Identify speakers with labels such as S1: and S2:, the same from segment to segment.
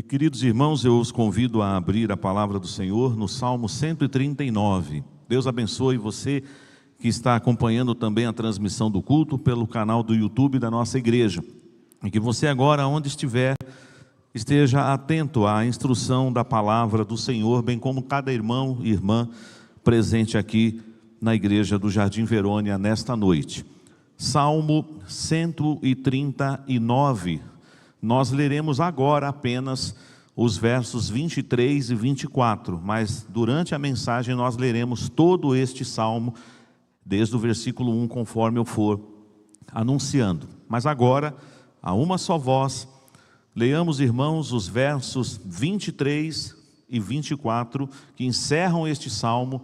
S1: Queridos irmãos, eu os convido a abrir a palavra do Senhor no Salmo 139. Deus abençoe você que está acompanhando também a transmissão do culto pelo canal do YouTube da nossa igreja. E que você agora, onde estiver, esteja atento à instrução da palavra do Senhor, bem como cada irmão e irmã presente aqui na igreja do Jardim Verônia nesta noite. Salmo 139. Nós leremos agora apenas os versos 23 e 24, mas durante a mensagem nós leremos todo este salmo, desde o versículo 1, conforme eu for anunciando. Mas agora, a uma só voz, leamos, irmãos, os versos 23 e 24, que encerram este salmo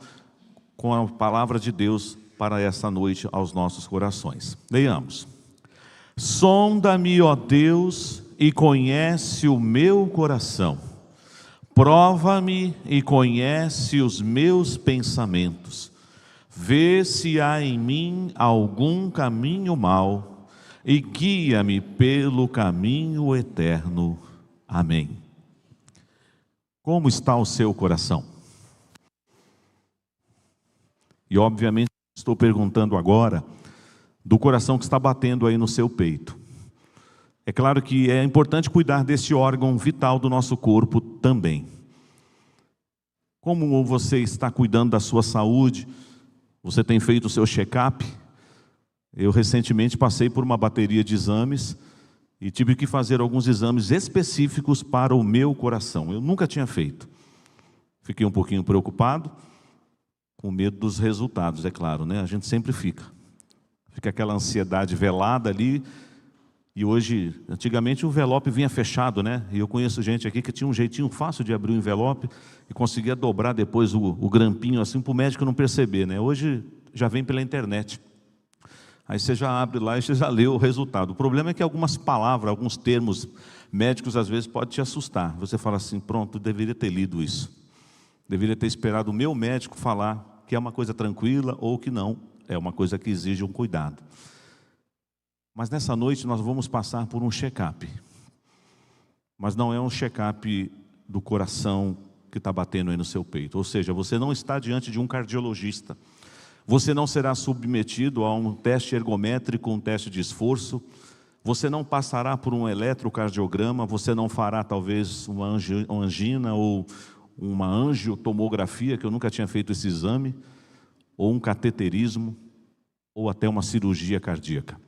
S1: com a palavra de Deus para esta noite aos nossos corações. Leiamos. Sonda-me, ó Deus, e conhece o meu coração. Prova-me e conhece os meus pensamentos. Vê se há em mim algum caminho mau e guia-me pelo caminho eterno. Amém. Como está o seu coração? E obviamente estou perguntando agora do coração que está batendo aí no seu peito. É claro que é importante cuidar desse órgão vital do nosso corpo também. Como você está cuidando da sua saúde? Você tem feito o seu check-up? Eu recentemente passei por uma bateria de exames e tive que fazer alguns exames específicos para o meu coração. Eu nunca tinha feito. Fiquei um pouquinho preocupado, com medo dos resultados, é claro, né? A gente sempre fica. Fica aquela ansiedade velada ali. E hoje, antigamente o envelope vinha fechado, né? E eu conheço gente aqui que tinha um jeitinho fácil de abrir o envelope e conseguia dobrar depois o grampinho assim para o médico não perceber, né? Hoje já vem pela internet. Aí você já abre lá e você já lê o resultado. O problema é que algumas palavras, alguns termos médicos às vezes podem te assustar. Você fala assim, pronto, eu deveria ter lido isso. Deveria ter esperado o meu médico falar que é uma coisa tranquila ou que não, é uma coisa que exige um cuidado. Mas nessa noite nós vamos passar por um check-up. Mas não é um check-up do coração que está batendo aí no seu peito. Ou seja, você não está diante de um cardiologista. Você não será submetido a um teste ergométrico, um teste de esforço. Você não passará por um eletrocardiograma. Você não fará talvez uma angina ou uma angiotomografia, que eu nunca tinha feito esse exame, ou um cateterismo, ou até uma cirurgia cardíaca.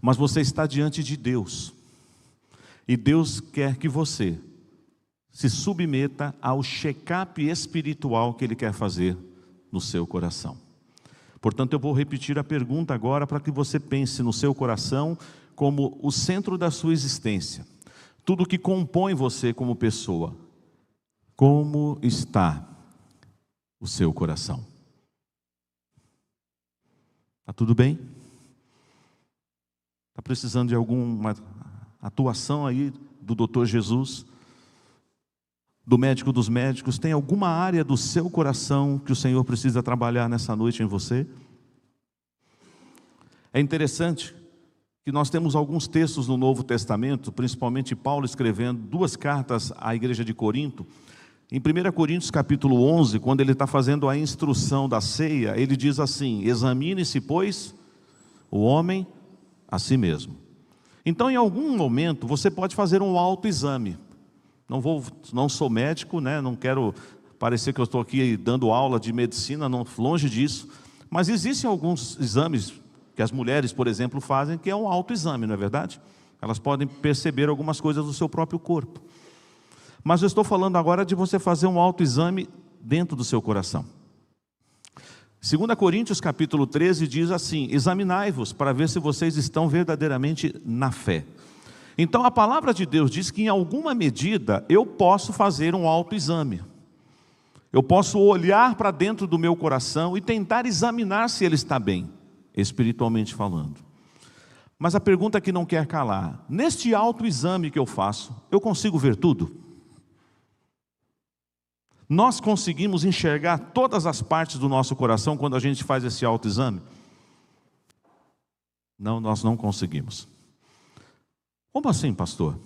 S1: Mas você está diante de Deus, e Deus quer que você se submeta ao check-up espiritual que Ele quer fazer no seu coração. Portanto, eu vou repetir a pergunta agora para que você pense no seu coração como o centro da sua existência. Tudo que compõe você como pessoa. Como está o seu coração? Está tudo bem? Está precisando de alguma atuação aí do doutor Jesus, do médico dos médicos? Tem alguma área do seu coração que o Senhor precisa trabalhar nessa noite em você? É interessante que nós temos alguns textos no Novo Testamento, principalmente Paulo escrevendo 2 cartas à igreja de Corinto. Em 1 Coríntios capítulo 11, quando ele está fazendo a instrução da ceia, ele diz assim: examine-se, pois, o homem a si mesmo. Então, em algum momento, você pode fazer um autoexame. Não sou médico, né? Não quero parecer que eu estou aqui dando aula de medicina, não, longe disso. Mas existem alguns exames que as mulheres, por exemplo, fazem, que é um autoexame, não é verdade? Elas podem perceber algumas coisas do seu próprio corpo. Mas eu estou falando agora de você fazer um autoexame dentro do seu coração. 2 Coríntios capítulo 13 diz assim: examinai-vos para ver se vocês estão verdadeiramente na fé. Então a palavra de Deus diz que em alguma medida eu posso fazer um autoexame. Eu posso olhar para dentro do meu coração e tentar examinar se ele está bem, espiritualmente falando. Mas a pergunta que não quer calar: neste autoexame que eu faço, eu consigo ver tudo? Nós conseguimos enxergar todas as partes do nosso coração quando a gente faz esse autoexame? Não, nós não conseguimos. Como assim, pastor?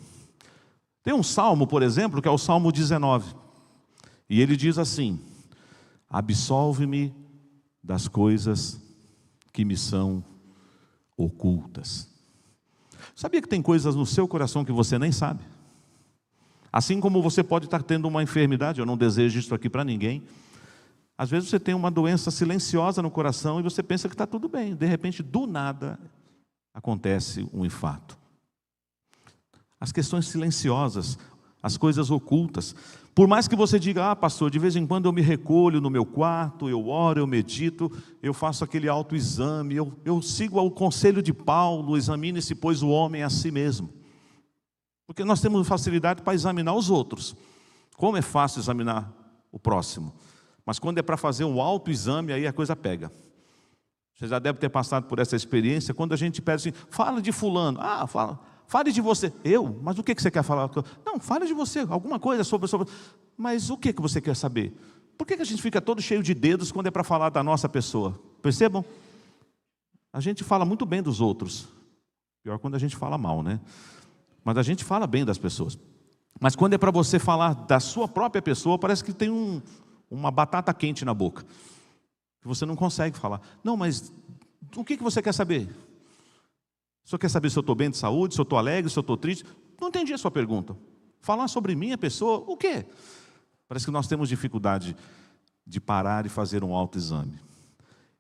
S1: Tem um salmo, por exemplo, que é o Salmo 19. E ele diz assim: absolve-me das coisas que me são ocultas. Sabia que tem coisas no seu coração que você nem sabe? Assim como você pode estar tendo uma enfermidade, eu não desejo isso aqui para ninguém. Às vezes você tem uma doença silenciosa no coração e você pensa que está tudo bem. De repente, do nada, acontece um infarto. As questões silenciosas, as coisas ocultas. Por mais que você diga, pastor, de vez em quando eu me recolho no meu quarto, eu oro, eu medito, eu faço aquele autoexame, eu sigo o conselho de Paulo, examine-se, pois, o homem a si mesmo. Porque nós temos facilidade para examinar os outros. Como é fácil examinar o próximo. Mas quando é para fazer um autoexame, aí a coisa pega. Você já deve ter passado por essa experiência, quando a gente pede assim, fala de fulano, fale de você. Eu? Mas o que você quer falar? Não, fale de você, alguma coisa sobre... Mas o que você quer saber? Por que a gente fica todo cheio de dedos quando é para falar da nossa pessoa? Percebam? A gente fala muito bem dos outros. Pior quando a gente fala mal, né? Mas a gente fala bem das pessoas. Mas quando é para você falar da sua própria pessoa, parece que tem uma batata quente na boca. Que você não consegue falar. Não, mas o que você quer saber? O senhor quer saber se eu estou bem de saúde, se eu estou alegre, se eu estou triste? Não entendi a sua pergunta. Falar sobre minha pessoa, o quê? Parece que nós temos dificuldade de parar e fazer um autoexame.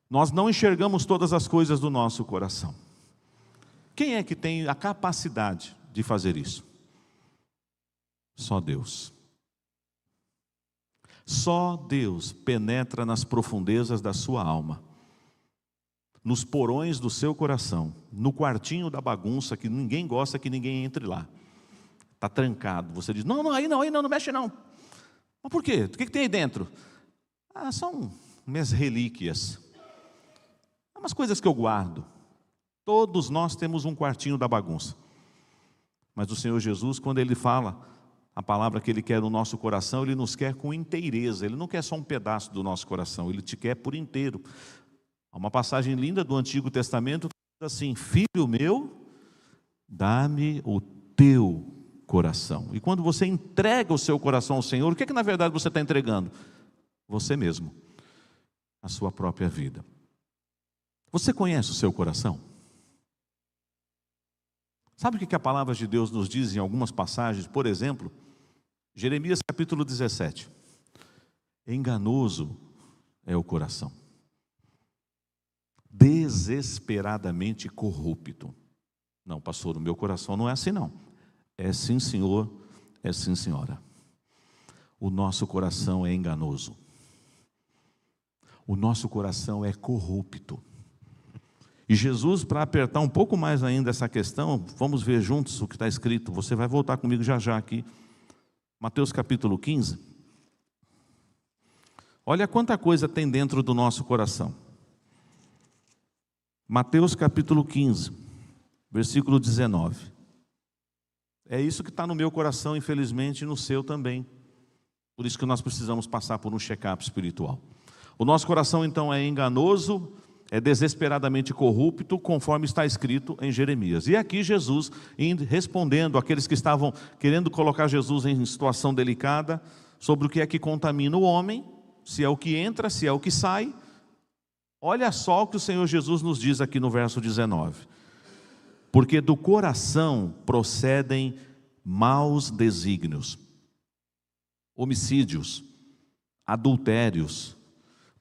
S1: Nós não enxergamos todas as coisas do nosso coração. Quem é que tem a capacidade de fazer isso? Só Deus. Só Deus penetra nas profundezas da sua alma, nos porões do seu coração, no quartinho da bagunça que ninguém gosta que ninguém entre lá. Está trancado. Você diz, não, aí não mexe não. Mas por quê? O que tem aí dentro? São minhas relíquias. Umas coisas que eu guardo. Todos nós temos um quartinho da bagunça. Mas o Senhor Jesus, quando Ele fala a palavra que Ele quer no nosso coração, Ele nos quer com inteireza. Ele não quer só um pedaço do nosso coração, Ele te quer por inteiro. Há uma passagem linda do Antigo Testamento que diz assim, filho meu, dá-me o teu coração. E quando você entrega o seu coração ao Senhor, o que na verdade você está entregando? Você mesmo, a sua própria vida. Você conhece o seu coração? Sabe o que a palavra de Deus nos diz em algumas passagens? Por exemplo, Jeremias capítulo 17. Enganoso é o coração, desesperadamente corrupto. Não, pastor, o meu coração não é assim não. É sim, senhor, é sim, senhora. O nosso coração é enganoso. O nosso coração é corrupto. E Jesus, para apertar um pouco mais ainda essa questão, vamos ver juntos o que está escrito. Você vai voltar comigo já aqui. Mateus capítulo 15. Olha quanta coisa tem dentro do nosso coração. Mateus capítulo 15, versículo 19. É isso que está no meu coração, infelizmente, e no seu também. Por isso que nós precisamos passar por um check-up espiritual. O nosso coração, então, é enganoso, é desesperadamente corrupto, conforme está escrito em Jeremias. E aqui Jesus, respondendo àqueles que estavam querendo colocar Jesus em situação delicada, sobre o que é que contamina o homem, se é o que entra, se é o que sai. Olha só o que o Senhor Jesus nos diz aqui no verso 19. Porque do coração procedem maus desígnios, homicídios, adultérios,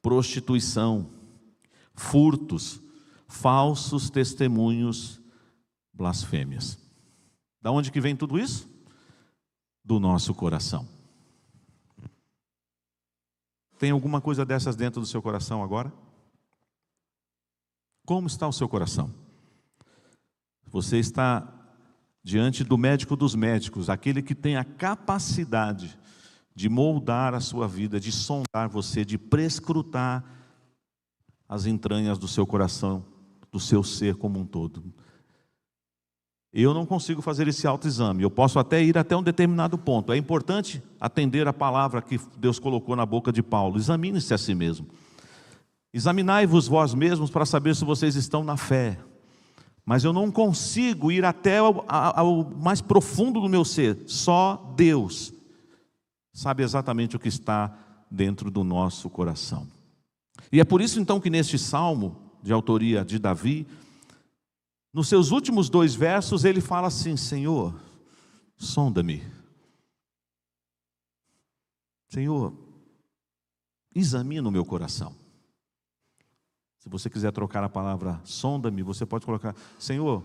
S1: prostituição, furtos, falsos testemunhos, blasfêmias. Da onde que vem tudo isso? Do nosso coração. Tem alguma coisa dessas dentro do seu coração agora? Como está o seu coração? Você está diante do médico dos médicos, aquele que tem a capacidade de moldar a sua vida, de sondar você, de prescrutar as entranhas do seu coração, do seu ser como um todo. Eu não consigo fazer esse autoexame, eu posso até ir até um determinado ponto. É importante atender a palavra que Deus colocou na boca de Paulo. Examine-se a si mesmo. Examinai-vos vós mesmos para saber se vocês estão na fé. mas eu não consigo ir até ao mais profundo do meu ser. Só Deus sabe exatamente o que está dentro do nosso coração. E é por isso então que neste salmo, de autoria de Davi, nos seus últimos 2 versos ele fala assim: Senhor, sonda-me. Senhor, examina o meu coração. Se você quiser trocar a palavra sonda-me, você pode colocar: Senhor,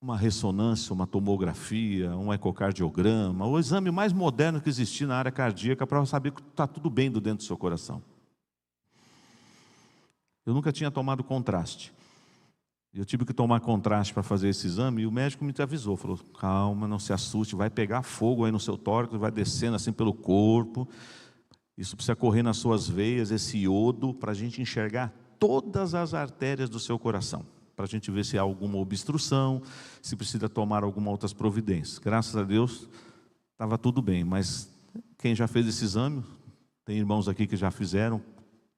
S1: uma ressonância, uma tomografia, um ecocardiograma, o exame mais moderno que existir na área cardíaca para saber que está tudo bem dentro do seu coração. Eu nunca tinha tomado contraste. Eu tive que tomar contraste para fazer esse exame e o médico me avisou, falou: calma, não se assuste, vai pegar fogo aí no seu tórax, vai descendo assim pelo corpo. Isso precisa correr nas suas veias, esse iodo, para a gente enxergar todas as artérias do seu coração, para a gente ver se há alguma obstrução, se precisa tomar alguma outras providências. Graças a Deus, estava tudo bem, mas quem já fez esse exame, tem irmãos aqui que já fizeram,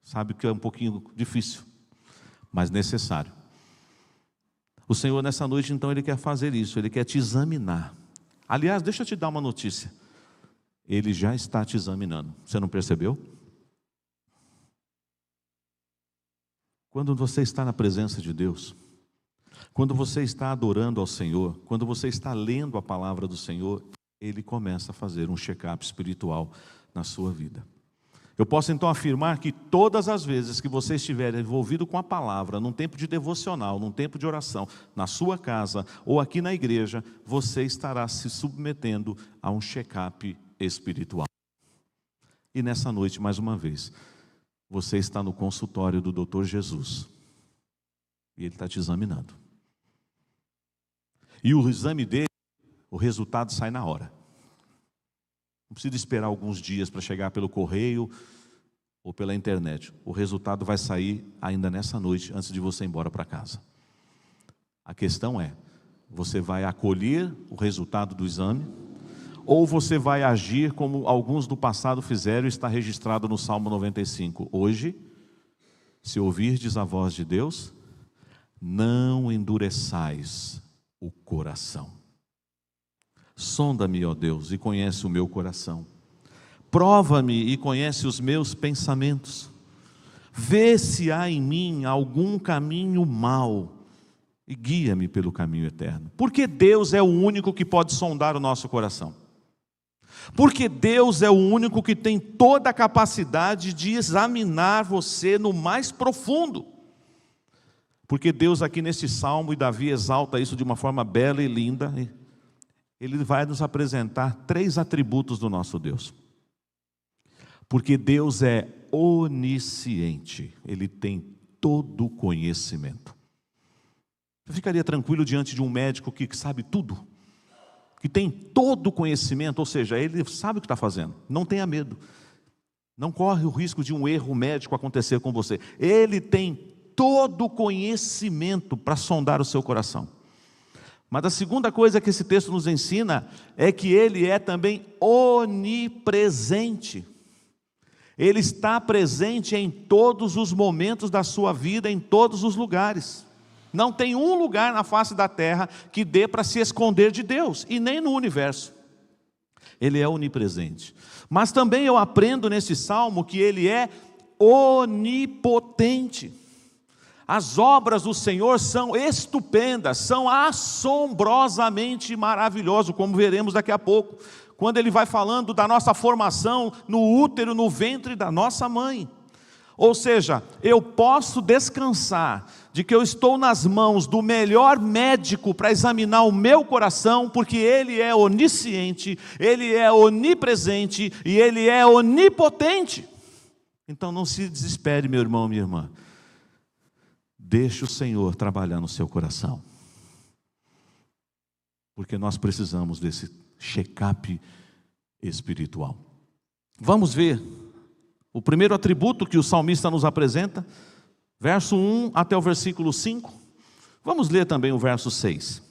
S1: sabe que é um pouquinho difícil, mas necessário. O Senhor nessa noite então Ele quer fazer isso, Ele quer te examinar. Aliás, deixa eu te dar uma notícia. Ele já está te examinando. Você não percebeu? Quando você está na presença de Deus, quando você está adorando ao Senhor, quando você está lendo a palavra do Senhor, Ele começa a fazer um check-up espiritual na sua vida. Eu posso então afirmar que todas as vezes que você estiver envolvido com a palavra, num tempo de devocional, num tempo de oração, na sua casa ou aqui na igreja, você estará se submetendo a um check-up espiritual. E nessa noite, mais uma vez, você está no consultório do Dr. Jesus e Ele está te examinando. E o exame dele, o resultado sai na hora. Não precisa esperar alguns dias para chegar pelo correio ou pela internet. O resultado vai sair ainda nessa noite, antes de você ir embora para casa. A questão é, você vai acolher o resultado do exame, ou você vai agir como alguns do passado fizeram e está registrado no Salmo 95. Hoje, se ouvirdes a voz de Deus, não endureçais o coração. Sonda-me, ó Deus, e conhece o meu coração. Prova-me e conhece os meus pensamentos. Vê se há em mim algum caminho mau e guia-me pelo caminho eterno. Porque Deus é o único que pode sondar o nosso coração. Porque Deus é o único que tem toda a capacidade de examinar você no mais profundo. Porque Deus aqui nesse salmo, e Davi exalta isso de uma forma bela e linda, Ele vai nos apresentar 3 atributos do nosso Deus. Porque Deus é onisciente, Ele tem todo o conhecimento. Você ficaria tranquilo diante de um médico que sabe tudo? Que tem todo o conhecimento, ou seja, ele sabe o que está fazendo, não tenha medo, não corre o risco de um erro médico acontecer com você. Ele tem todo o conhecimento para sondar o seu coração. Mas a segunda coisa que esse texto nos ensina é que Ele é também onipresente. Ele está presente em todos os momentos da sua vida, em todos os lugares. Não tem um lugar na face da terra que dê para se esconder de Deus, e nem no universo. Ele é onipresente. Mas também eu aprendo nesse salmo que Ele é onipotente. As obras do Senhor são estupendas, são assombrosamente maravilhosas, como veremos daqui a pouco, quando Ele vai falando da nossa formação no útero, no ventre da nossa mãe. Ou seja, eu posso descansar de que eu estou nas mãos do melhor médico para examinar o meu coração, porque Ele é onisciente, Ele é onipresente e Ele é onipotente. Então não se desespere, meu irmão, minha irmã. Deixe o Senhor trabalhar no seu coração, porque nós precisamos desse check-up espiritual. Vamos ver o primeiro atributo que o salmista nos apresenta, verso 1 até o versículo 5. Vamos ler também o verso 6.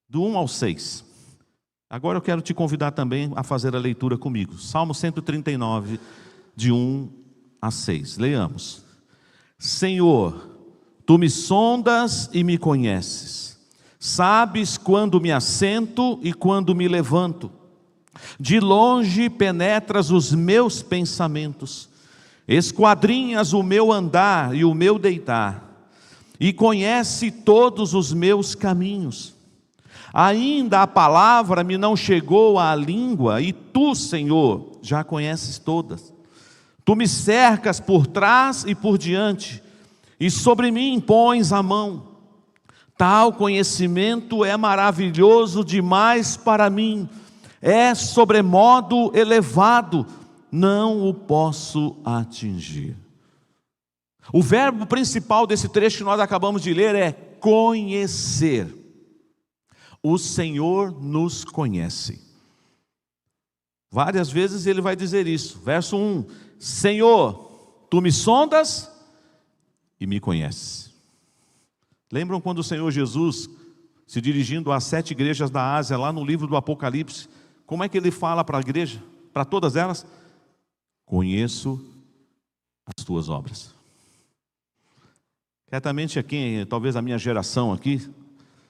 S1: Do 1 ao 6. Agora eu quero te convidar também a fazer a leitura comigo. Salmo 139, de 1 a 6. Leamos. Senhor, Tu me sondas e me conheces. Sabes quando me assento e quando me levanto. De longe penetras os meus pensamentos. Esquadrinhas o meu andar e o meu deitar. E conhece todos os meus caminhos. Ainda a palavra me não chegou à língua, e tu, Senhor, já conheces todas. Tu me cercas por trás e por diante, e sobre mim pões a mão. Tal conhecimento é maravilhoso demais para mim, é sobremodo elevado, não o posso atingir. O verbo principal desse trecho que nós acabamos de ler é conhecer. O Senhor nos conhece. Várias vezes ele vai dizer isso. Verso 1: Senhor, tu me sondas e me conheces. Lembram quando o Senhor Jesus, se dirigindo às 7 igrejas da Ásia, lá no livro do Apocalipse, como é que ele fala para a igreja? Para todas elas: conheço as tuas obras. Certamente aqui, talvez a minha geração aqui,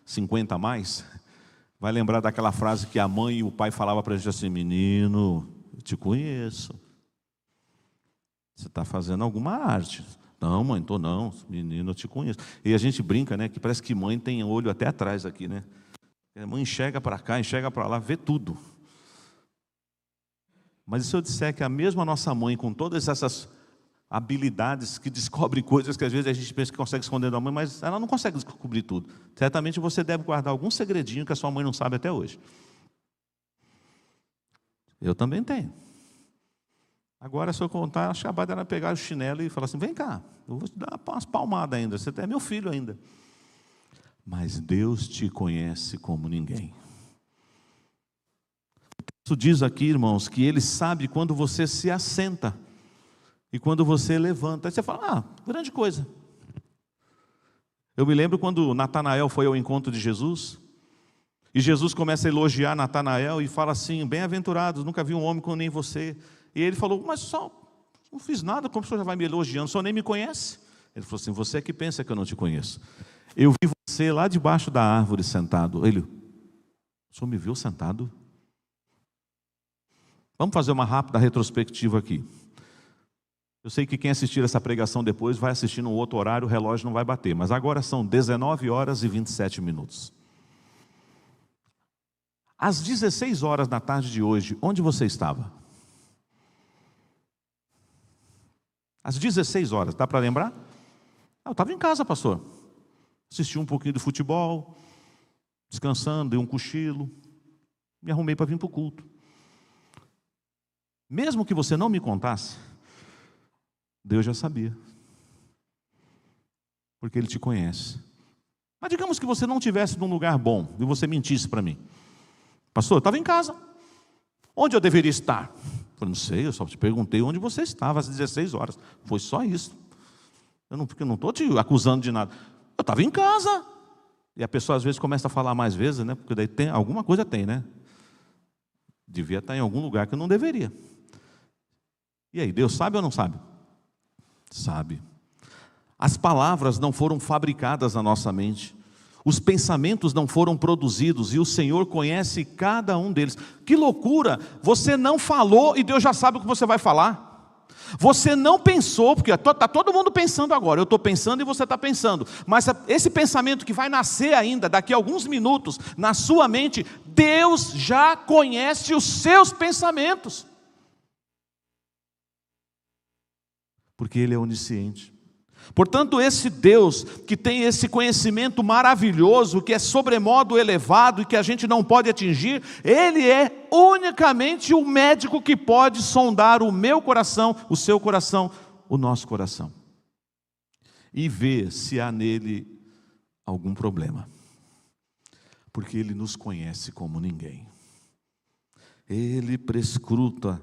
S1: 50 a mais, vai lembrar daquela frase que a mãe e o pai falavam para a gente assim: menino, eu te conheço. Você está fazendo alguma arte. Não, mãe, estou não. Menino, eu te conheço. E a gente brinca, né? Que parece que mãe tem olho até atrás aqui, né? A mãe enxerga para cá, enxerga para lá, vê tudo. Mas e se eu disser que a mesma nossa mãe, com todas essas habilidades, que descobre coisas que às vezes a gente pensa que consegue esconder da mãe, mas ela não consegue descobrir tudo. Certamente você deve guardar algum segredinho que a sua mãe não sabe até hoje. Eu também tenho. Agora, se eu contar, a Shabbat era pegar o chinelo e falar assim: vem cá, eu vou te dar umas palmadas ainda, você é meu filho ainda. Mas Deus te conhece como ninguém. Isso diz aqui, irmãos, que Ele sabe quando você se assenta e quando você levanta. Aí você fala: grande coisa. Eu me lembro quando Natanael foi ao encontro de Jesus, e Jesus começa a elogiar Natanael e fala assim: bem-aventurados, nunca vi um homem como nem você. E ele falou: mas só não fiz nada, como o senhor já vai me elogiando, o senhor nem me conhece? Ele falou assim: você é que pensa que eu não te conheço. Eu vi você lá debaixo da árvore sentado. Ele: o senhor me viu sentado? Vamos fazer uma rápida retrospectiva aqui. Eu sei que quem assistir essa pregação depois vai assistir num outro horário, o relógio não vai bater. Mas agora são 19 horas e 27 minutos. Às 16 horas da tarde de hoje, onde você estava? Às 16 horas, dá para lembrar? Eu estava em casa, pastor. Assisti um pouquinho de futebol, descansando, dei um cochilo, me arrumei para vir para o culto. Mesmo que você não me contasse, Deus já sabia, porque Ele te conhece. Mas digamos que você não estivesse num lugar bom e você mentisse para mim: pastor, eu estava em casa, onde eu deveria estar? Eu falei: não sei, eu só te perguntei onde você estava às 16 horas. Foi só isso. Porque eu não estou te acusando de nada. Eu estava em casa. E a pessoa às vezes começa a falar mais vezes, né? Porque daí tem, alguma coisa tem, né? Devia estar em algum lugar que eu não deveria. E aí, Deus sabe ou não sabe? Sabe. As palavras não foram fabricadas na nossa mente. Os pensamentos não foram produzidos, e o Senhor conhece cada um deles. Que loucura! Você não falou e Deus já sabe o que você vai falar. Você não pensou, porque está todo mundo pensando agora. Eu estou pensando e você está pensando. Mas esse pensamento que vai nascer ainda, daqui a alguns minutos, na sua mente, Deus já conhece os seus pensamentos. Porque Ele é onisciente. Portanto, esse Deus que tem esse conhecimento maravilhoso, que é sobremodo elevado e que a gente não pode atingir, Ele é unicamente o médico que pode sondar o meu coração, o seu coração, o nosso coração, e ver se há nele algum problema, porque Ele nos conhece como ninguém. Ele prescruta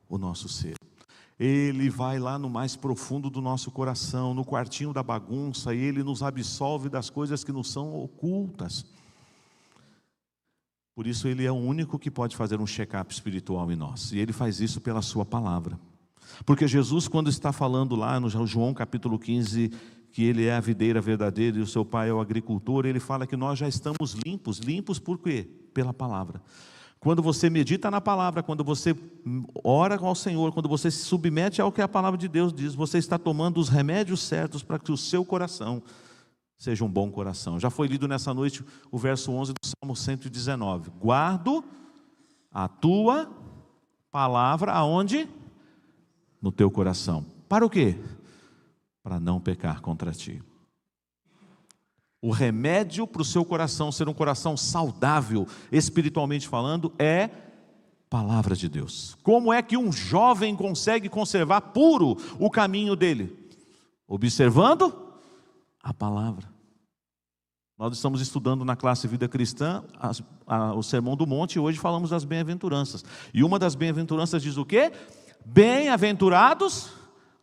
S1: o nosso ser. Ele vai lá no mais profundo do nosso coração, no quartinho da bagunça, e Ele nos absolve das coisas que nos são ocultas. Por isso Ele é o único que pode fazer um check-up espiritual em nós, e Ele faz isso pela sua palavra. Porque Jesus, quando está falando lá no João capítulo 15, que Ele é a videira verdadeira e o seu Pai é o agricultor, Ele fala que nós já estamos limpos. Limpos por quê? Pela palavra. Quando você medita na palavra, quando você ora ao Senhor, quando você se submete ao que a palavra de Deus diz, você está tomando os remédios certos para que o seu coração seja um bom coração. Já foi lido nessa noite o verso 11 do Salmo 119. Guardo a tua palavra aonde? No teu coração. Para o quê? Para não pecar contra ti. O remédio para o seu coração ser um coração saudável, espiritualmente falando, é palavra de Deus. Como é que um jovem consegue conservar puro o caminho dele? Observando a palavra. Nós estamos estudando na classe Vida Cristã o Sermão do Monte e hoje falamos das bem-aventuranças. E uma das bem-aventuranças diz o quê? Bem-aventurados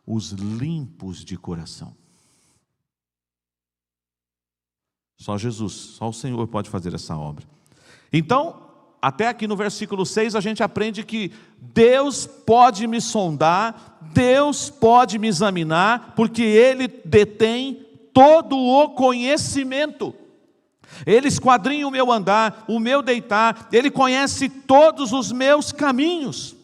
S1: os limpos de coração. Só Jesus, só o Senhor pode fazer essa obra. Então, até aqui no versículo 6 a gente aprende que Deus pode me sondar, Deus pode me examinar, porque Ele detém todo o conhecimento. Ele esquadrinha o meu andar, o meu deitar, Ele conhece todos os meus caminhos.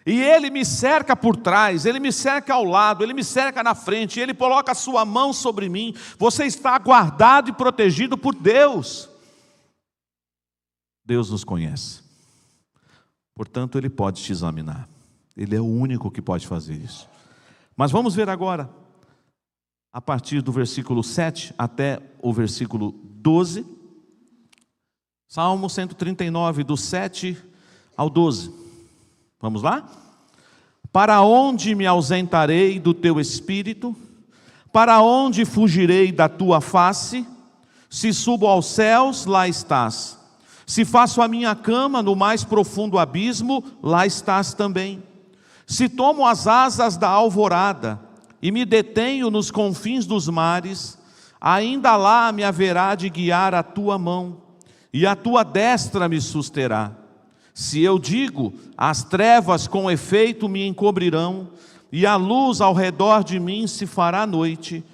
S1: E Ele me cerca por trás, Ele me cerca ao lado, Ele me cerca na frente, Ele coloca a sua mão sobre mim. Você está guardado e protegido por Deus. Deus nos conhece. Portanto, Ele pode te examinar. Ele é o único que pode fazer isso. Mas vamos ver agora, a partir do versículo 7 até o versículo 12. Salmo 139, do 7 ao 12. Vamos lá? Para onde me ausentarei do teu espírito? Para onde fugirei da tua face? Se subo aos céus, lá estás. Se faço a minha cama no mais profundo abismo, lá estás também. Se tomo as asas da alvorada e me detenho nos confins dos mares, ainda lá me haverá de guiar a tua mão, e a tua destra me susterá. Se eu digo, as trevas com efeito me encobrirão, e a luz ao redor de mim se fará noite,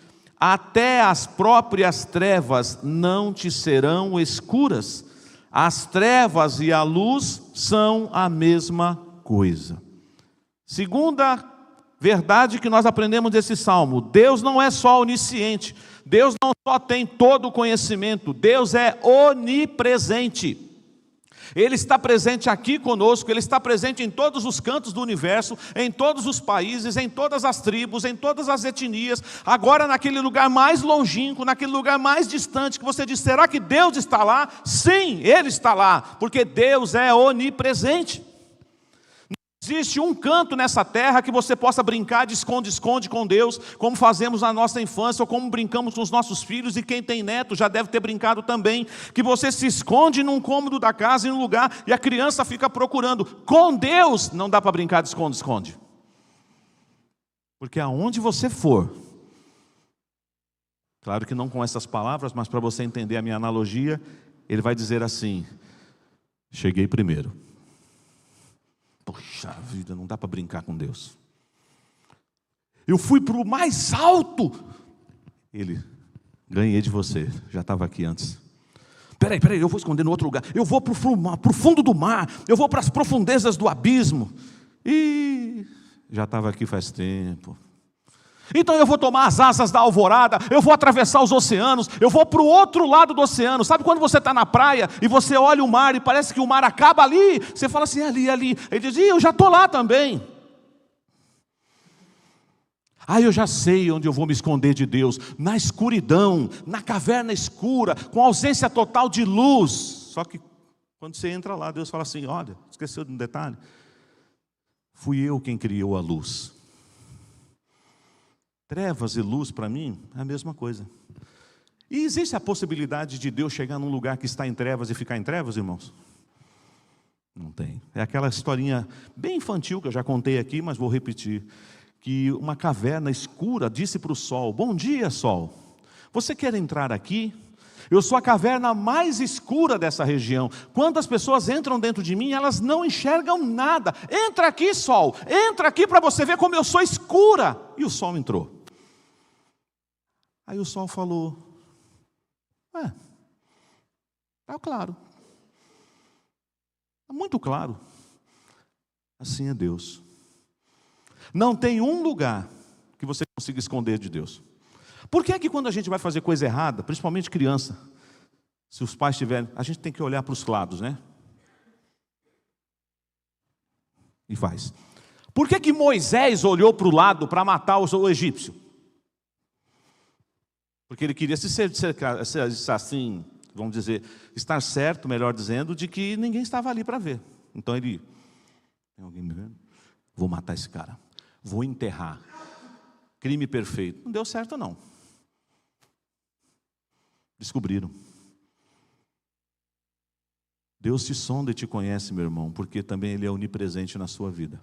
S1: até as próprias trevas não te serão escuras. As trevas e a luz são a mesma coisa. Segunda verdade que nós aprendemos desse salmo: Deus não é só onisciente, Deus não só tem todo o conhecimento, Deus é onipresente. Ele está presente aqui conosco, Ele está presente em todos os cantos do universo, em todos os países, em todas as tribos, em todas as etnias. Agora naquele lugar mais longínquo, naquele lugar mais distante, que você diz, será que Deus está lá? Sim, Ele está lá, porque Deus é onipresente. Existe um canto nessa terra que você possa brincar de esconde-esconde com Deus, como fazemos na nossa infância, ou como brincamos com os nossos filhos, e quem tem neto já deve ter brincado também, que você se esconde num cômodo da casa, em um lugar, e a criança fica procurando. Com Deus não dá para brincar de esconde-esconde. Porque aonde você for, claro que não com essas palavras, mas para você entender a minha analogia, Ele vai dizer assim: cheguei primeiro. Poxa vida, não dá para brincar com Deus. Eu fui para o mais alto. Ele, ganhei de você, já estava aqui antes. Peraí, eu vou esconder no outro lugar. Eu vou para o fundo do mar. Eu vou para as profundezas do abismo. E já estava aqui faz tempo. Então eu vou tomar as asas da alvorada, eu vou atravessar os oceanos, eu vou para o outro lado do oceano. Sabe quando você está na praia e você olha o mar e parece que o mar acaba ali? Você fala assim, ali. Ele diz, eu já estou lá também. Eu já sei onde eu vou me esconder de Deus. Na escuridão, na caverna escura, com ausência total de luz. Só que quando você entra lá, Deus fala assim, olha, esqueceu de um detalhe? Fui eu quem criou a luz. Trevas e luz, para mim, é a mesma coisa. E existe a possibilidade de Deus chegar num lugar que está em trevas e ficar em trevas, irmãos? Não tem. É aquela historinha bem infantil que eu já contei aqui, mas vou repetir. Que uma caverna escura disse para o sol, bom dia, sol. Você quer entrar aqui? Eu sou a caverna mais escura dessa região. Quando as pessoas entram dentro de mim, elas não enxergam nada. Entra aqui, sol. Entra aqui para você ver como eu sou escura. E o sol entrou. Aí o sol falou: está claro, está muito claro. Assim é Deus. Não tem um lugar que você consiga esconder de Deus. Por que é que quando a gente vai fazer coisa errada, principalmente criança, se os pais tiverem, a gente tem que olhar para os lados, né? E faz. Por que que Moisés olhou para o lado para matar o egípcio? Porque ele queria se assim, vamos dizer, estar certo, melhor dizendo, de que ninguém estava ali para ver. Então ele, tem alguém me vendo? Vou matar esse cara, vou enterrar. Crime perfeito. Não deu certo não. Descobriram. Deus te sonda e te conhece, meu irmão, porque também Ele é onipresente na sua vida.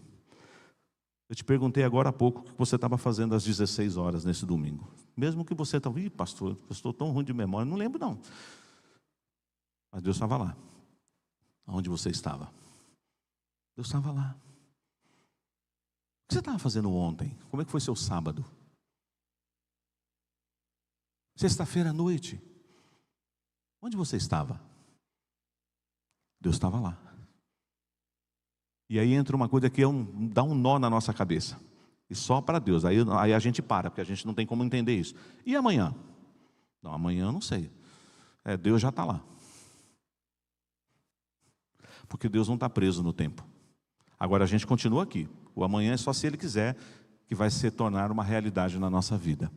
S1: Eu te perguntei agora há pouco o que você estava fazendo às 16 horas nesse domingo. Mesmo que você estava, pastor, eu estou tão ruim de memória, não lembro não. Mas Deus estava lá. Onde você estava? Deus estava lá. O que você estava fazendo ontem? Como é que foi seu sábado? Sexta-feira à noite. Onde você estava? Deus estava lá. E aí entra uma coisa que dá um nó na nossa cabeça. E só para Deus. Aí a gente para, porque a gente não tem como entender isso. E amanhã? Não, amanhã eu não sei. Deus já está lá. Porque Deus não está preso no tempo. Agora a gente continua aqui. O amanhã é só se Ele quiser, que vai se tornar uma realidade na nossa vida.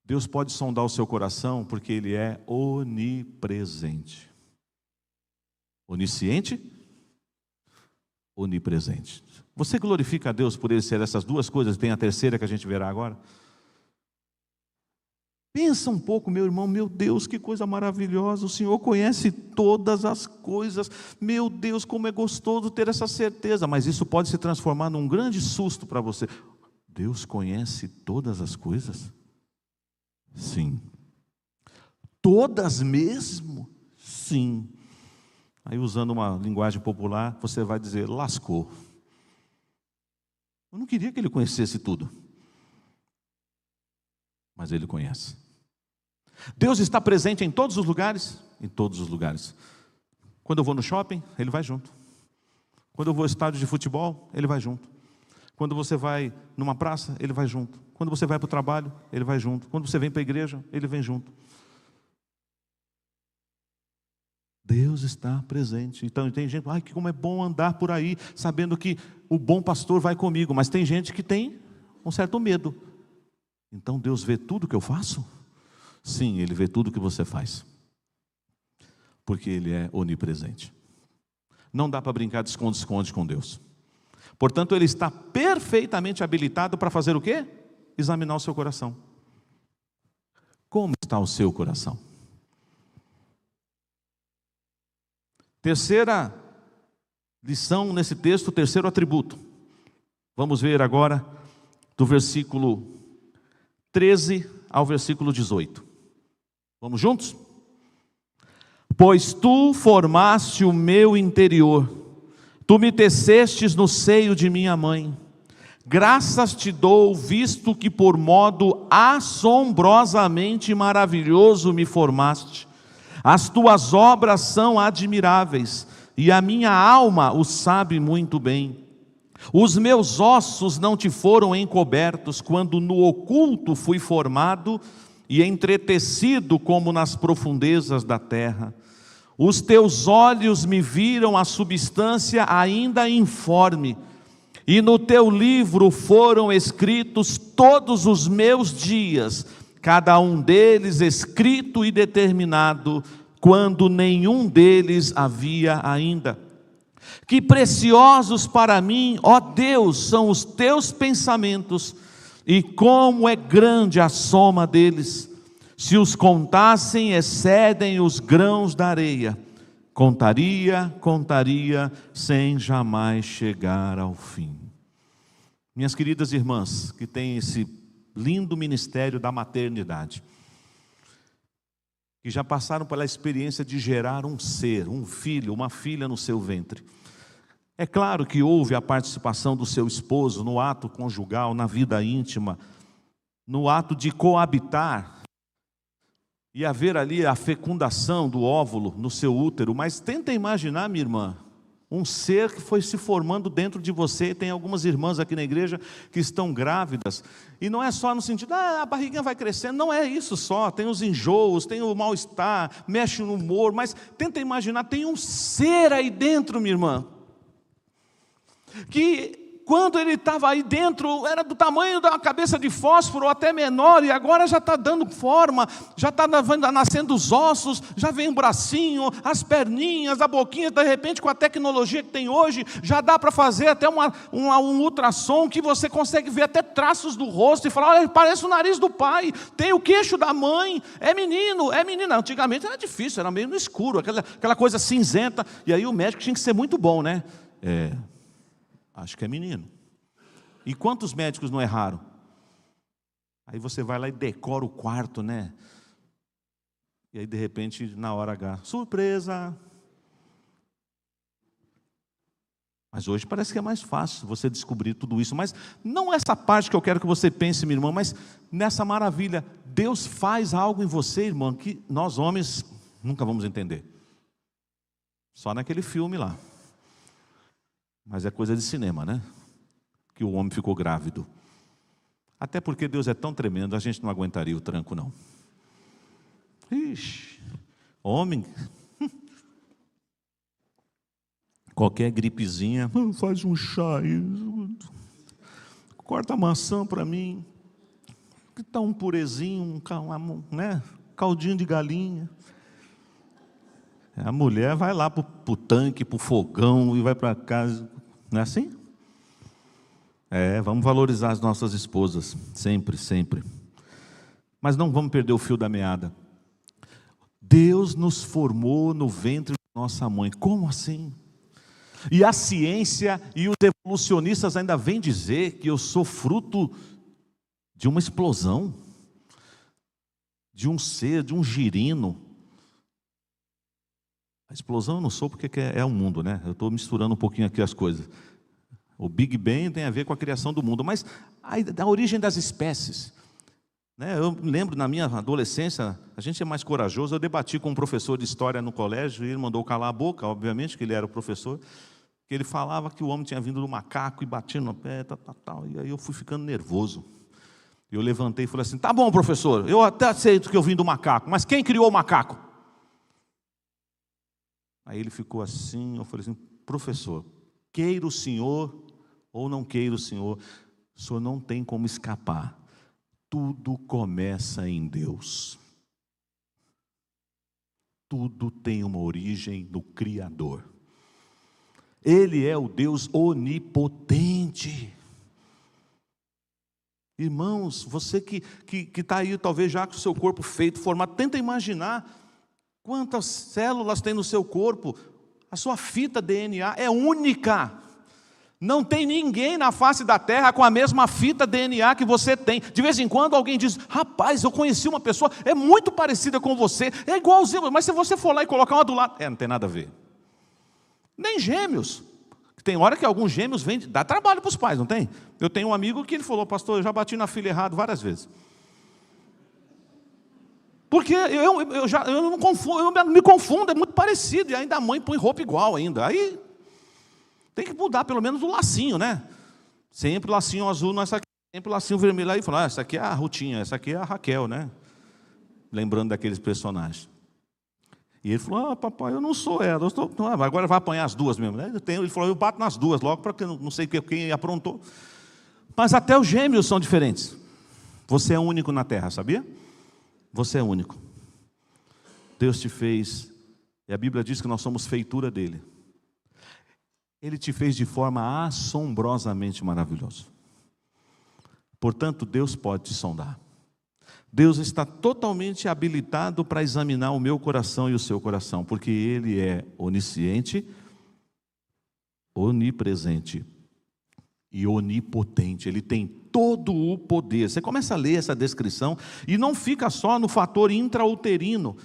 S1: Deus pode sondar o seu coração porque Ele é onipresente. Onisciente, onipresente. Você glorifica a Deus por Ele ser essas duas coisas? Tem a terceira que a gente verá agora. Pensa um pouco, meu irmão, meu Deus, que coisa maravilhosa, o Senhor conhece todas as coisas, meu Deus, como é gostoso ter essa certeza, mas isso pode se transformar num grande susto para você. Deus conhece todas as coisas? Sim. Todas mesmo? Sim. Aí, usando uma linguagem popular, você vai dizer: lascou. Eu não queria que Ele conhecesse tudo, mas Ele conhece. Deus está presente em todos os lugares? Em todos os lugares. Quando eu vou no shopping, Ele vai junto. Quando eu vou ao estádio de futebol, Ele vai junto. Quando você vai numa praça, Ele vai junto. Quando você vai para o trabalho, Ele vai junto. Quando você vem para a igreja, Ele vem junto. Deus está presente. Então tem gente, que como é bom andar por aí, sabendo que o bom pastor vai comigo. Mas tem gente que tem um certo medo. Então Deus vê tudo que eu faço? Sim, Ele vê tudo que você faz. Porque Ele é onipresente. Não dá para brincar de esconde-esconde com Deus. Portanto, Ele está perfeitamente habilitado para fazer o quê? Examinar o seu coração. Como está o seu coração? Terceira lição nesse texto, terceiro atributo. Vamos ver agora do versículo 13 ao versículo 18. Vamos juntos? Pois tu formaste o meu interior, tu me tecestes no seio de minha mãe. Graças te dou, visto que por modo assombrosamente maravilhoso me formaste. As tuas obras são admiráveis, e a minha alma o sabe muito bem. Os meus ossos não te foram encobertos, quando no oculto fui formado e entretecido como nas profundezas da terra. Os teus olhos me viram a substância ainda informe, e no teu livro foram escritos todos os meus dias, cada um deles escrito e determinado, quando nenhum deles havia ainda. Que preciosos para mim, ó Deus, são os teus pensamentos, e como é grande a soma deles. Se os contassem, excedem os grãos da areia. Contaria, sem jamais chegar ao fim. Minhas queridas irmãs, que têm esse lindo ministério da maternidade, que já passaram pela experiência de gerar um ser, um filho, uma filha no seu ventre. É claro que houve a participação do seu esposo no ato conjugal, na vida íntima, no ato de coabitar e haver ali a fecundação do óvulo no seu útero. Mas tenta imaginar, minha irmã, um ser que foi se formando dentro de você. Tem algumas irmãs aqui na igreja que estão grávidas, e não é só no sentido, a barriguinha vai crescendo, não é isso só, tem os enjoos, tem o mal-estar, mexe no humor, mas tenta imaginar, tem um ser aí dentro, minha irmã, que quando ele estava aí dentro, era do tamanho da cabeça de fósforo, ou até menor, e agora já está dando forma, já está nascendo os ossos, já vem o bracinho, as perninhas, a boquinha. De repente, com a tecnologia que tem hoje, já dá para fazer até um ultrassom, que você consegue ver até traços do rosto, e falar, olha, parece o nariz do pai, tem o queixo da mãe, é menino, é menina. Antigamente era difícil, era meio no escuro, aquela coisa cinzenta, e aí o médico tinha que ser muito bom, né? Acho que é menino. E quantos médicos não erraram? Aí você vai lá e decora o quarto, né? E aí de repente, na hora H, surpresa! Mas hoje parece que é mais fácil você descobrir tudo isso. Mas não essa parte que eu quero que você pense, minha irmã, mas nessa maravilha. Deus faz algo em você, irmã, que nós homens nunca vamos entender. Só naquele filme lá. Mas é coisa de cinema, né? Que o homem ficou grávido. Até porque Deus é tão tremendo, a gente não aguentaria o tranco, não. Ixi, homem, qualquer gripezinha, faz um chá aí, corta a maçã para mim, que tá um purezinho, né? Caldinho de galinha. A mulher vai lá para o tanque, para o fogão e vai para casa. Não é assim? Vamos valorizar as nossas esposas. Sempre, sempre. Mas não vamos perder o fio da meada. Deus nos formou no ventre da nossa mãe. Como assim? E a ciência e os evolucionistas ainda vêm dizer que eu sou fruto de uma explosão. De um ser, de um girino. A explosão eu não sou porque é o mundo, né? Eu estou misturando um pouquinho aqui as coisas. O Big Bang tem a ver com a criação do mundo, mas a origem das espécies. Né? Eu lembro, na minha adolescência, a gente é mais corajoso, eu debati com um professor de história no colégio, e ele mandou calar a boca, obviamente, que ele era o professor, que ele falava que o homem tinha vindo do macaco e batia no pé, tal, e aí eu fui ficando nervoso. Eu levantei e falei assim, tá bom, professor, eu até aceito que eu vim do macaco, mas quem criou o macaco? Aí ele ficou assim, eu falei assim, professor, queira o senhor ou não queira o senhor não tem como escapar. Tudo começa em Deus. Tudo tem uma origem no Criador. Ele é o Deus onipotente. Irmãos, você que está aí talvez já com o seu corpo feito, formado, tenta imaginar quantas células tem no seu corpo. A sua fita DNA é única. Não tem ninguém na face da terra com a mesma fita DNA que você tem. De vez em quando alguém diz, rapaz, eu conheci uma pessoa, é muito parecida com você, é igualzinho, mas se você for lá e colocar uma do lado, não tem nada a ver. Nem gêmeos. Tem hora que alguns gêmeos dá trabalho para os pais, não tem? Eu tenho um amigo que ele falou, pastor, eu já bati na filha errado várias vezes. Porque eu não confundo, eu me confundo, é muito parecido, e ainda a mãe põe roupa igual ainda. Aí tem que mudar pelo menos o lacinho, né? Sempre lacinho azul, não essa aqui, sempre lacinho vermelho. Aí fala, essa aqui é a Rutinha, essa aqui é a Raquel, né? Lembrando daqueles personagens. E ele falou, papai, eu não sou ela, agora vai apanhar as duas mesmo. Ele falou, eu bato nas duas logo, porque não sei quem aprontou. Mas até os gêmeos são diferentes. Você é único na terra, sabia? Você é único. Deus te fez, e a Bíblia diz que nós somos feitura dele. Ele te fez de forma assombrosamente maravilhosa. Portanto, Deus pode te sondar. Deus está totalmente habilitado para examinar o meu coração e o seu coração, porque Ele é onisciente, onipresente e onipotente. Ele tem todo o poder. Você começa a ler essa descrição e não fica só no fator intrauterino,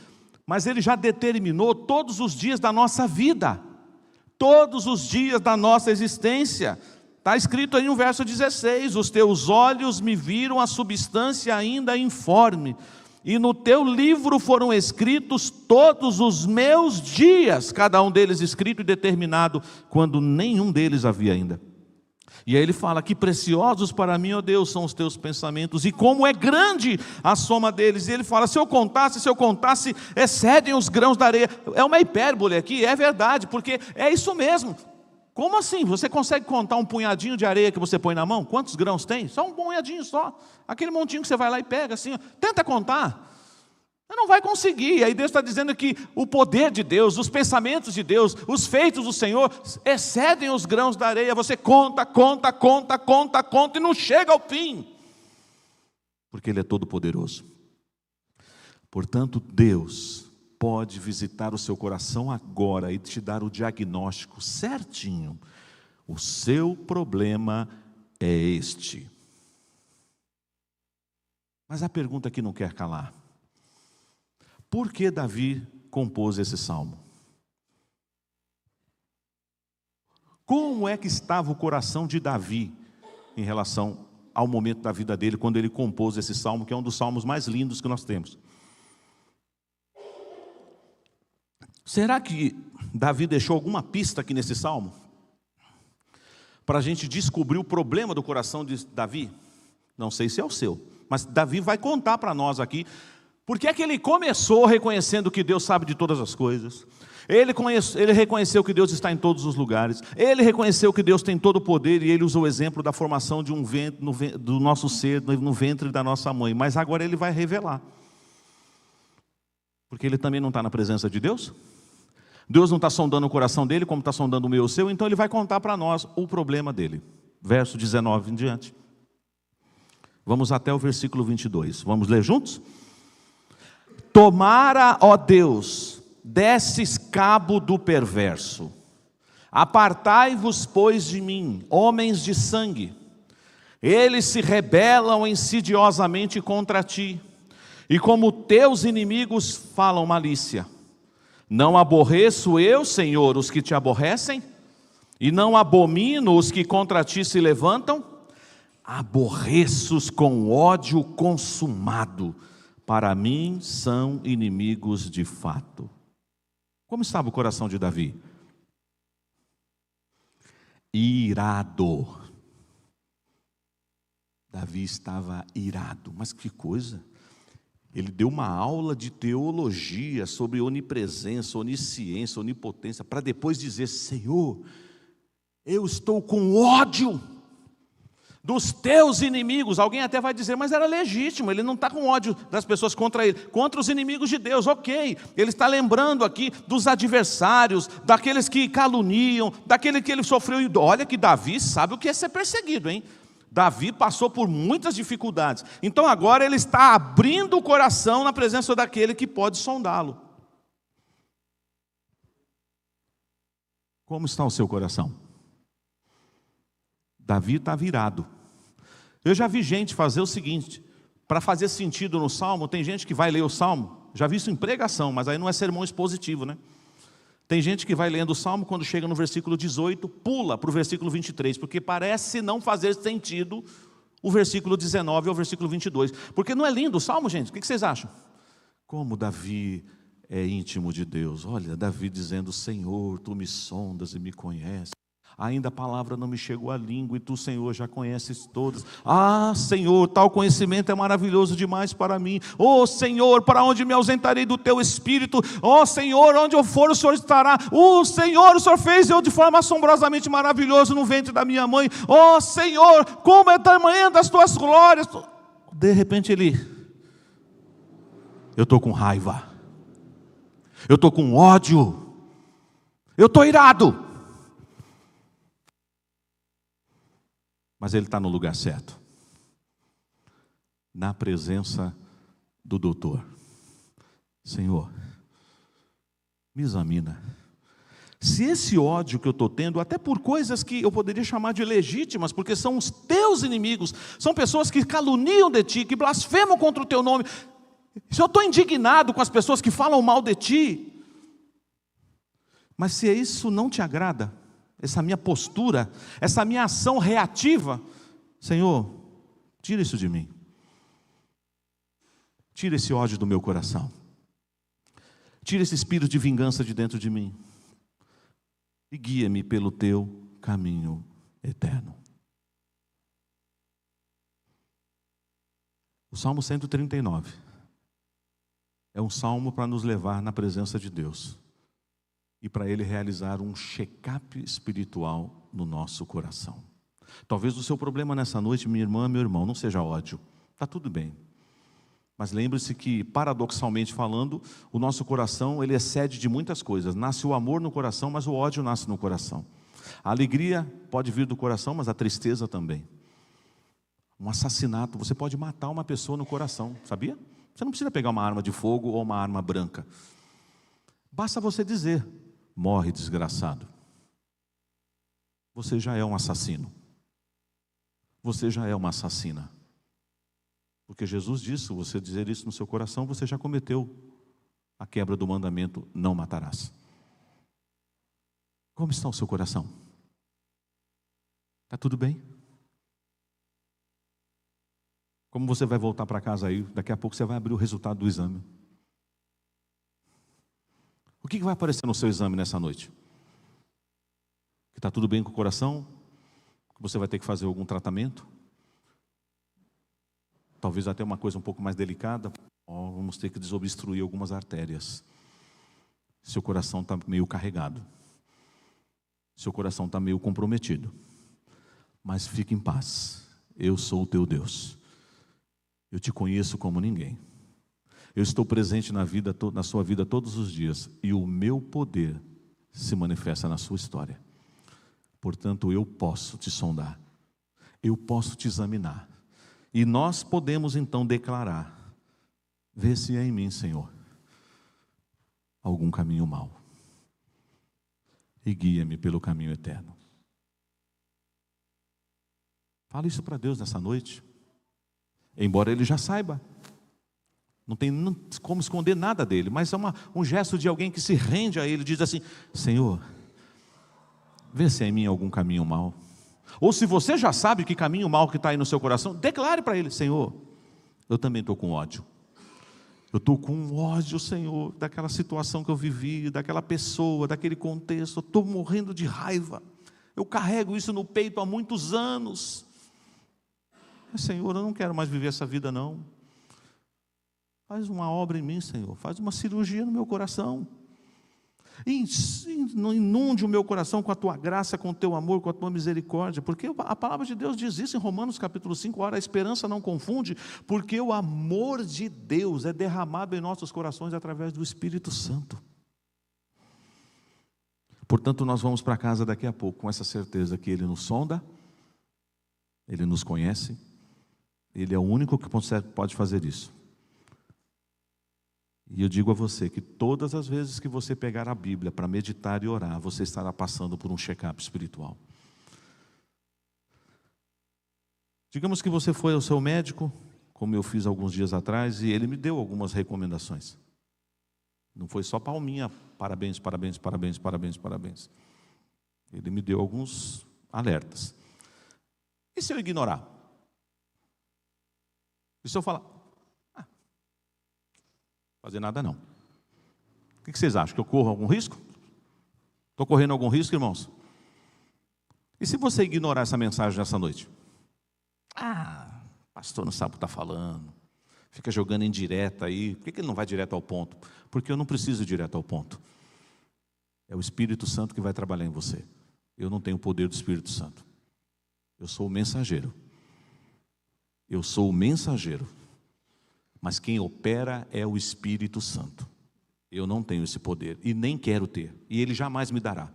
S1: mas Ele já determinou todos os dias da nossa vida, todos os dias da nossa existência. Está escrito aí no verso 16: os teus olhos me viram a substância ainda informe, e no teu livro foram escritos todos os meus dias, cada um deles escrito e determinado, quando nenhum deles havia ainda. E aí ele fala: que preciosos para mim, ó Deus, são os teus pensamentos, e como é grande a soma deles. E ele fala: se eu contasse, excedem os grãos da areia. É uma hipérbole aqui, é verdade, porque é isso mesmo. Como assim? Você consegue contar um punhadinho de areia que você põe na mão? Quantos grãos tem? Só um punhadinho só. Aquele montinho que você vai lá e pega assim, ó. Tenta contar. Você não vai conseguir. Aí Deus está dizendo que o poder de Deus, os pensamentos de Deus, os feitos do Senhor excedem os grãos da areia. Você conta e não chega ao fim, porque Ele é todo poderoso. Portanto, Deus pode visitar o seu coração agora e te dar o diagnóstico certinho. O seu problema é este. Mas a pergunta que não quer calar: por que Davi compôs esse salmo? Como é que estava o coração de Davi em relação ao momento da vida dele, quando ele compôs esse salmo, que é um dos salmos mais lindos que nós temos? Será que Davi deixou alguma pista aqui nesse salmo para a gente descobrir o problema do coração de Davi? Não sei se é o seu, mas Davi vai contar para nós aqui porque é que ele começou reconhecendo que Deus sabe de todas as coisas. Ele reconheceu que Deus está em todos os lugares. Ele reconheceu que Deus tem todo o poder, e ele usou o exemplo da formação de do nosso ser no ventre da nossa mãe. Mas agora ele vai revelar, porque ele também não está na presença de Deus. Deus não está sondando o coração dele como está sondando o meu e o seu. Então ele vai contar para nós o problema dele. Verso 19 em diante. Vamos até o versículo 22. Vamos ler juntos? Tomara, ó Deus, desses cabo do perverso. Apartai-vos, pois, de mim, homens de sangue. Eles se rebelam insidiosamente contra ti, e como teus inimigos falam malícia. Não aborreço eu, Senhor, os que te aborrecem? E não abomino os que contra ti se levantam? Aborreço-os com ódio consumado. Para mim são inimigos de fato. Como estava o coração de Davi? Irado. Davi estava irado. Mas que coisa! Ele deu uma aula de teologia sobre onipresença, onisciência, onipotência, para depois dizer: Senhor, eu estou com ódio dos teus inimigos. Alguém até vai dizer: mas era legítimo, ele não está com ódio das pessoas contra ele, contra os inimigos de Deus. Ok, ele está lembrando aqui dos adversários, daqueles que caluniam, daquele que ele sofreu. Olha que Davi sabe o que é ser perseguido, hein? Davi passou por muitas dificuldades. Então agora ele está abrindo o coração na presença daquele que pode sondá-lo. Como está o seu coração? Davi está virado. Eu já vi gente fazer o seguinte: para fazer sentido no Salmo, tem gente que vai ler o Salmo, já vi isso em pregação, mas aí não é sermão expositivo, né? Tem gente que vai lendo o Salmo, quando chega no versículo 18, pula para o versículo 23, porque parece não fazer sentido o versículo 19 ao versículo 22. Porque não é lindo o Salmo, gente? O que vocês acham? Como Davi é íntimo de Deus. Olha, Davi dizendo: Senhor, tu me sondas e me conheces. Ainda a palavra não me chegou à língua, e tu, Senhor, já conheces todas. Ah, Senhor, tal conhecimento é maravilhoso demais para mim. Oh, Senhor, para onde me ausentarei do teu Espírito? Oh, Senhor, onde eu for, o Senhor estará. Oh, Senhor, o Senhor fez eu de forma assombrosamente maravilhosa no ventre da minha mãe. Oh, Senhor, como é tamanho das tuas glórias. De repente eu estou com raiva, eu estou com ódio, eu estou irado. Mas ele está no lugar certo, na presença do doutor. Senhor, me examina. Se esse ódio que eu estou tendo, até por coisas que eu poderia chamar de legítimas, porque são os teus inimigos, são pessoas que caluniam de ti, que blasfemam contra o teu nome. Se eu estou indignado com as pessoas que falam mal de ti, mas se isso não te agrada, essa minha postura, essa minha ação reativa. Senhor, tira isso de mim. Tira esse ódio do meu coração. Tira esse espírito de vingança de dentro de mim. E guia-me pelo teu caminho eterno. O Salmo 139 é um salmo para nos levar na presença de Deus e para Ele realizar um check-up espiritual no nosso coração. Talvez o seu problema nessa noite, minha irmã, meu irmão, não seja ódio. Está tudo bem. Mas lembre-se que, paradoxalmente falando, o nosso coração, ele excede de muitas coisas. Nasce o amor no coração, mas o ódio nasce no coração. A alegria pode vir do coração, mas a tristeza também. Um assassinato, você pode matar uma pessoa no coração, sabia? Você não precisa pegar uma arma de fogo ou uma arma branca. Basta você dizer, morre desgraçado. Você já é um assassino. Você já é uma assassina. Porque Jesus disse, você dizer isso no seu coração, você já cometeu a quebra do mandamento, não matarás. Como está o seu coração? Está tudo bem? Como você vai voltar para casa aí, daqui a pouco você vai abrir o resultado do exame. O que vai aparecer no seu exame nessa noite? Que está tudo bem com o coração? Que você vai ter que fazer algum tratamento? Talvez até uma coisa um pouco mais delicada. Vamos ter que desobstruir algumas artérias. Seu coração está meio carregado. Seu coração está meio comprometido. Mas fique em paz. Eu sou o teu Deus. Eu te conheço como ninguém. Eu estou presente na sua vida todos os dias. E o meu poder se manifesta na sua história. Portanto, eu posso te sondar. Eu posso te examinar. E nós podemos então declarar: vê se é em mim, Senhor, algum caminho mau. E guia-me pelo caminho eterno. Fala isso para Deus nessa noite. Embora Ele já saiba. Não tem como esconder nada dele. Mas é um gesto de alguém que se rende a Ele. Diz assim: Senhor, vê se é em mim algum caminho mau. Ou se você já sabe que caminho mau que está aí no seu coração, declare para Ele: Senhor, eu também estou com ódio. Eu estou com ódio, Senhor, daquela situação que eu vivi, daquela pessoa, daquele contexto. Eu estou morrendo de raiva. Eu carrego isso no peito há muitos anos. Mas, Senhor, eu não quero mais viver essa vida, não. Faz uma obra em mim, Senhor. Faz uma cirurgia no meu coração. Inunde o meu coração com a tua graça, com o teu amor, com a tua misericórdia. Porque a palavra de Deus diz isso em Romanos capítulo 5. Ora, a esperança não confunde, porque o amor de Deus é derramado em nossos corações através do Espírito Santo. Portanto, nós vamos para casa daqui a pouco com essa certeza que Ele nos sonda, Ele nos conhece, Ele é o único que pode fazer isso. E eu digo a você que todas as vezes que você pegar a Bíblia para meditar e orar, você estará passando por um check-up espiritual. Digamos que você foi ao seu médico, como eu fiz alguns dias atrás, e ele me deu algumas recomendações. Não foi só palminha, parabéns, parabéns, parabéns, parabéns, parabéns. Ele me deu alguns alertas. E se eu ignorar? E se eu falar, fazer nada não. O que vocês acham? Que eu corro algum risco? Estou correndo algum risco, irmãos? E se você ignorar essa mensagem nessa noite? Pastor não sabe o que está falando. Fica jogando em direta aí. Por que ele não vai direto ao ponto? Porque eu não preciso ir direto ao ponto. É o Espírito Santo que vai trabalhar em você. Eu não tenho o poder do Espírito Santo. Eu sou o mensageiro. Eu sou o mensageiro. Mas quem opera é o Espírito Santo. Eu não tenho esse poder e nem quero ter. E Ele jamais me dará.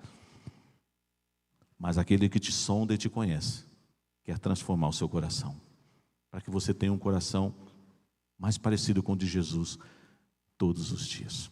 S1: Mas aquele que te sonda e te conhece quer transformar o seu coração. Para que você tenha um coração mais parecido com o de Jesus todos os dias.